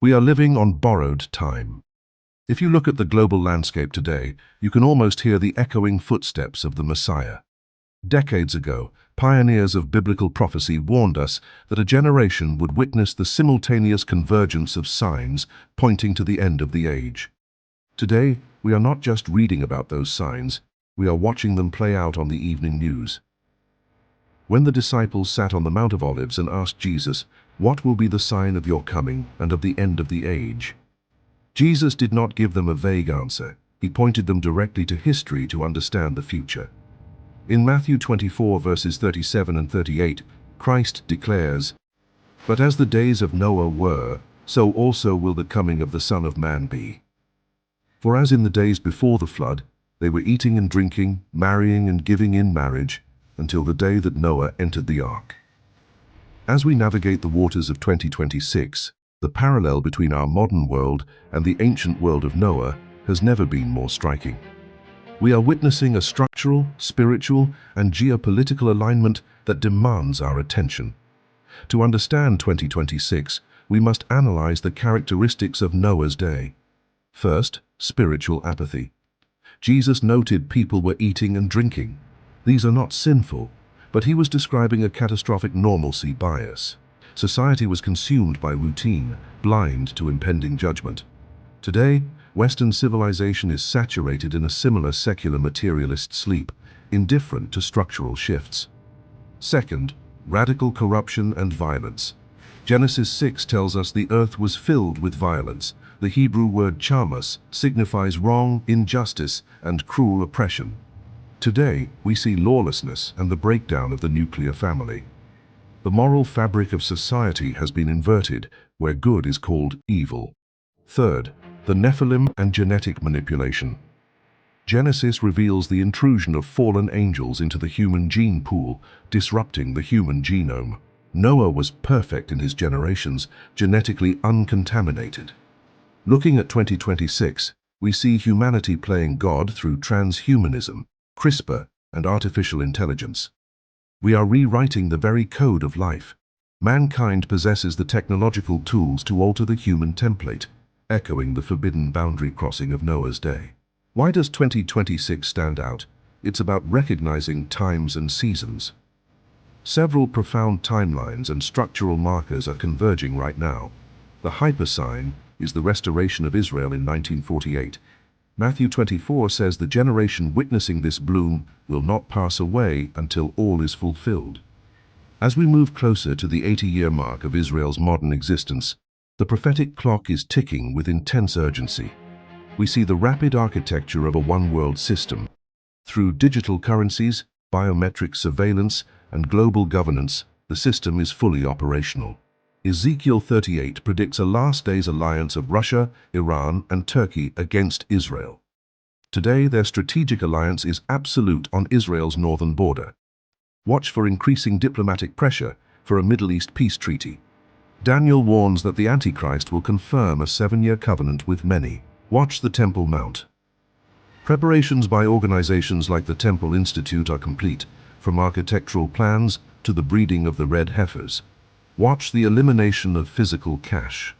We are living on borrowed time. If you look at the global landscape today, you can almost hear the echoing footsteps of the Messiah. Decades ago, pioneers of biblical prophecy warned us that a generation would witness the simultaneous convergence of signs pointing to the end of the age. Today, we are not just reading about those signs, we are watching them play out on the evening news. When the disciples sat on the Mount of Olives and asked Jesus, "What will be the sign of your coming and of the end of the age?" Jesus did not give them a vague answer. He pointed them directly to history to understand the future. In Matthew 24 verses 37 and 38, Christ declares, "But as the days of Noah were, so also will the coming of the Son of Man be. For as in the days before the flood, they were eating and drinking, marrying and giving in marriage, until the day that Noah entered the ark." As we navigate the waters of 2026, the parallel between our modern world and the ancient world of Noah has never been more striking. We are witnessing a structural, spiritual, and geopolitical alignment that demands our attention. To understand 2026, we must analyze the characteristics of Noah's day. First, spiritual apathy. Jesus noted people were eating and drinking. These are not sinful, but he was describing a catastrophic normalcy bias. Society was consumed by routine, blind to impending judgment. Today, Western civilization is saturated in a similar secular materialist sleep, indifferent to structural shifts. Second, radical corruption and violence. Genesis 6 tells us the earth was filled with violence. The Hebrew word chamas signifies wrong, injustice, and cruel oppression. Today, we see lawlessness and the breakdown of the nuclear family. The moral fabric of society has been inverted, where good is called evil. Third, the Nephilim and genetic manipulation. Genesis reveals the intrusion of fallen angels into the human gene pool, disrupting the human genome. Noah was perfect in his generations, genetically uncontaminated. Looking at 2026, we see humanity playing God through transhumanism, CRISPR, and artificial intelligence. We are rewriting the very code of life. Mankind possesses the technological tools to alter the human template, echoing the forbidden boundary crossing of Noah's day. Why does 2026 stand out? It's about recognizing times and seasons. Several profound timelines and structural markers are converging right now. The hypersign is the restoration of Israel in 1948. Matthew 24 says the generation witnessing this bloom will not pass away until all is fulfilled. As we move closer to the 80-year mark of Israel's modern existence, the prophetic clock is ticking with intense urgency. We see the rapid architecture of a one-world system. Through digital currencies, biometric surveillance, and global governance, the system is fully operational. Ezekiel 38 predicts a last days alliance of Russia, Iran, and Turkey against Israel. Today, their strategic alliance is absolute on Israel's northern border. Watch for increasing diplomatic pressure for a Middle East peace treaty. Daniel warns that the Antichrist will confirm a 7-year covenant with many. Watch the Temple Mount. Preparations by organizations like the Temple Institute are complete, from architectural plans to the breeding of the red heifers. Watch the elimination of physical cash.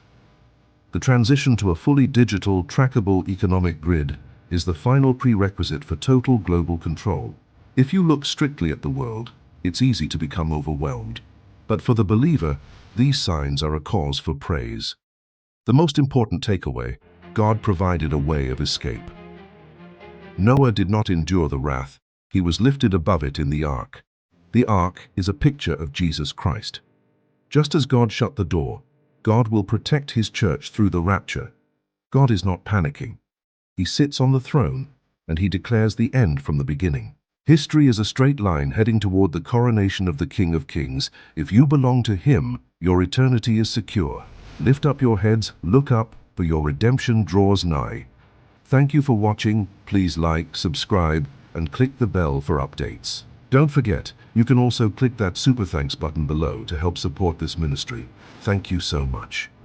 The transition to a fully digital, trackable economic grid is the final prerequisite for total global control. If you look strictly at the world, it's easy to become overwhelmed. But for the believer, these signs are a cause for praise. The most important takeaway: God provided a way of escape. Noah did not endure the wrath. He was lifted above it in the ark. The ark is a picture of Jesus Christ. Just as God shut the door, God will protect his church through the rapture. God is not panicking. He sits on the throne, and he declares the end from the beginning. History is a straight line heading toward the coronation of the King of Kings. If you belong to him, your eternity is secure. Lift up your heads, look up, for your redemption draws nigh. Thank you for watching. Please like, subscribe, and click the bell for updates. Don't forget, you can also click that super thanks button below to help support this ministry. Thank you so much.